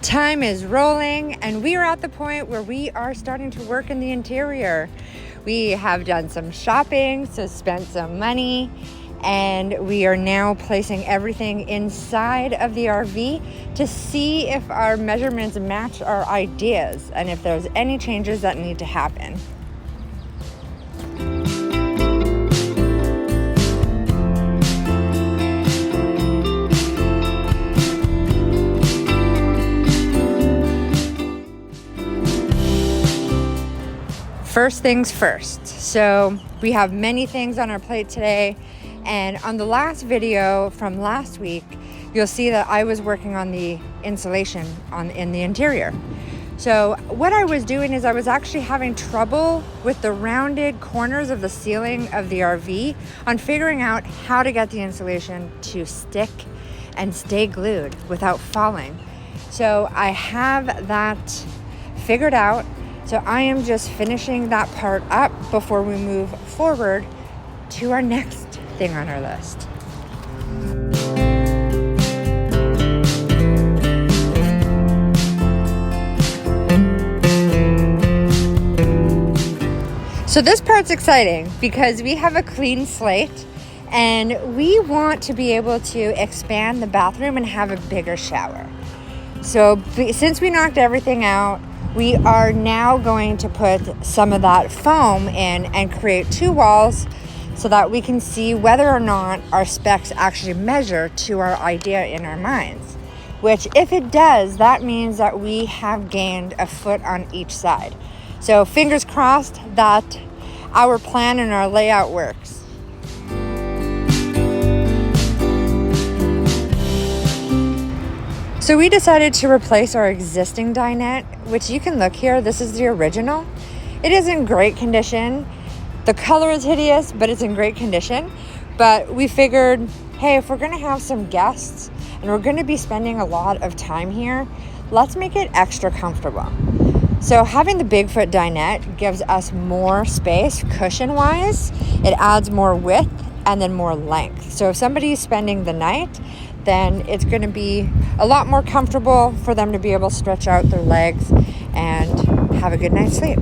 Time is rolling, and we are at the point where we are starting to work in the interior. We have done some shopping, so spent some money, and we are now placing everything inside of the RV to see if our measurements match our ideas and if there's any changes that need to happen. First things first. So we have many things on our plate today, and on the last video from last week, you'll see that I was working on the insulation in the interior. So what I was doing is I was actually having trouble with the rounded corners of the ceiling of the RV on figuring out how to get the insulation to stick and stay glued without falling. So I have that figured out. So I am just finishing that part up before we move forward to our next thing on our list. So this part's exciting because we have a clean slate and we want to be able to expand the bathroom and have a bigger shower. So since we knocked everything out, we are now going to put some of that foam in and create two walls so that we can see whether or not our specs actually measure to our idea in our minds. Which, if it does, that means that we have gained a foot on each side. So fingers crossed that our plan and our layout works. So we decided to replace our existing dinette, which you can look here. This is the original. It is in great condition. The color is hideous, but it's in great condition. But we figured, hey, if we're gonna have some guests and we're gonna be spending a lot of time here, let's make it extra comfortable. So having the Bigfoot dinette gives us more space cushion-wise. It adds more width and then more length. So if somebody's spending the night, then it's going to be a lot more comfortable for them to be able to stretch out their legs and have a good night's sleep.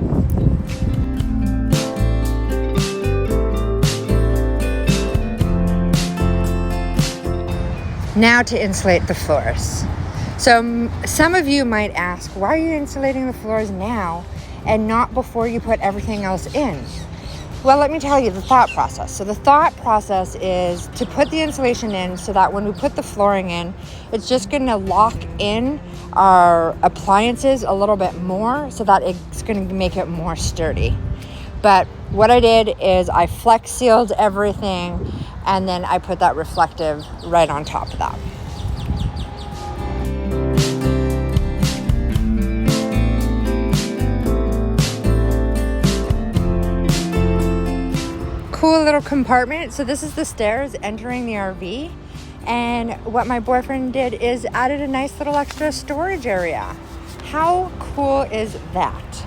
Now to insulate the floors. So some of you might ask, why are you insulating the floors now and not before you put everything else in? Well, let me tell you the thought process. So the thought process is to put the insulation in so that when we put the flooring in, it's just going to lock in our appliances a little bit more so that it's going to make it more sturdy. But what I did is I flex sealed everything and then I put that reflective right on top of that. Cool little compartment. So this is the stairs entering the RV, and what my boyfriend did is added a nice little extra storage area. How cool is that?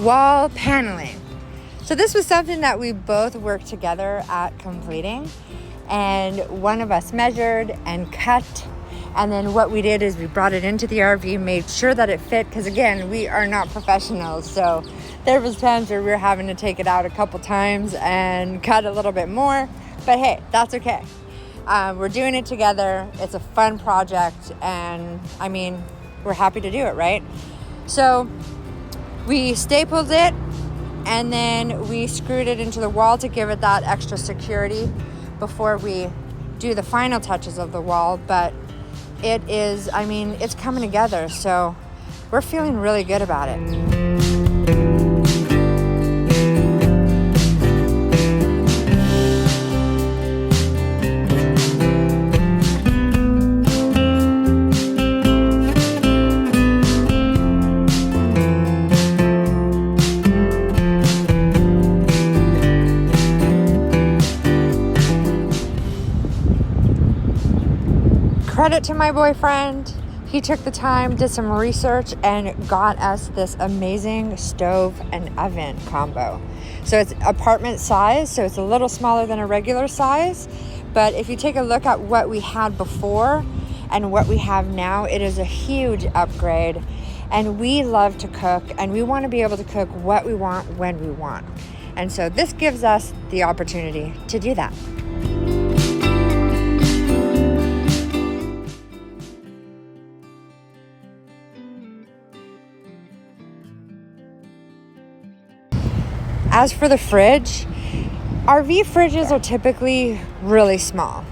Wall paneling. So this was something that we both worked together at completing, and one of us measured and cut, and then what we did is we brought it into the RV, made sure that it fit, because again, we are not professionals, so there was times where we were having to take it out a couple times and cut a little bit more, but hey, that's okay. We're doing it together. It's a fun project, and I mean, we're happy to do it, right? So we stapled it, and then we screwed it into the wall to give it that extra security before we do the final touches of the wall. But it is, I mean, it's coming together, so we're feeling really good about it. Credit to my boyfriend. he took the time, did some research, and got us this amazing stove and oven combo. So it's apartment size, so it's a little smaller than a regular size. But if you take a look at what we had before and what we have now, it is a huge upgrade. And we love to cook, and we want to be able to cook what we want when we want. And so this gives us the opportunity to do that. As for the fridge, RV fridges are typically really small.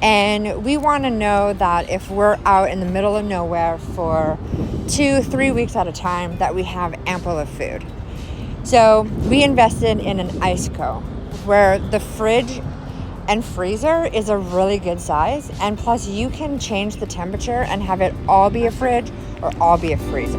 And we want to know that if we're out in the middle of nowhere for 2-3 weeks at a time, that we have ample of food. So we invested in an ice-co where the fridge and freezer is a really good size. And plus you can change the temperature and have it all be a fridge or all be a freezer.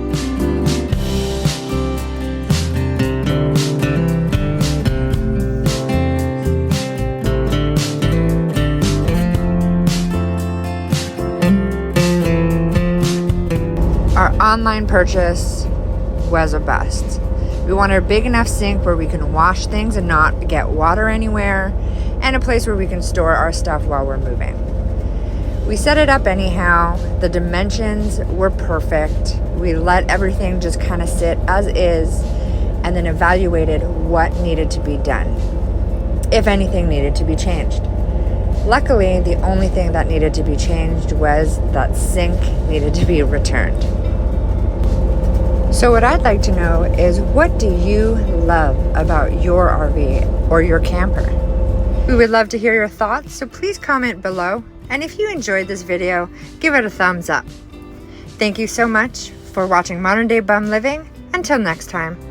Our online purchase was a bust. We wanted a big enough sink where we can wash things and not get water anywhere, and a place where we can store our stuff while we're moving. We set it up anyhow. The dimensions were perfect. We let everything just kind of sit as is, and then evaluated what needed to be done, if anything needed to be changed. Luckily, the only thing that needed to be changed was that sink needed to be returned. So what I'd like to know is, what do you love about your RV or your camper? We would love to hear your thoughts, so please comment below. And if you enjoyed this video, give it a thumbs up. Thank you so much for watching Modern Day Bum Living. Until next time.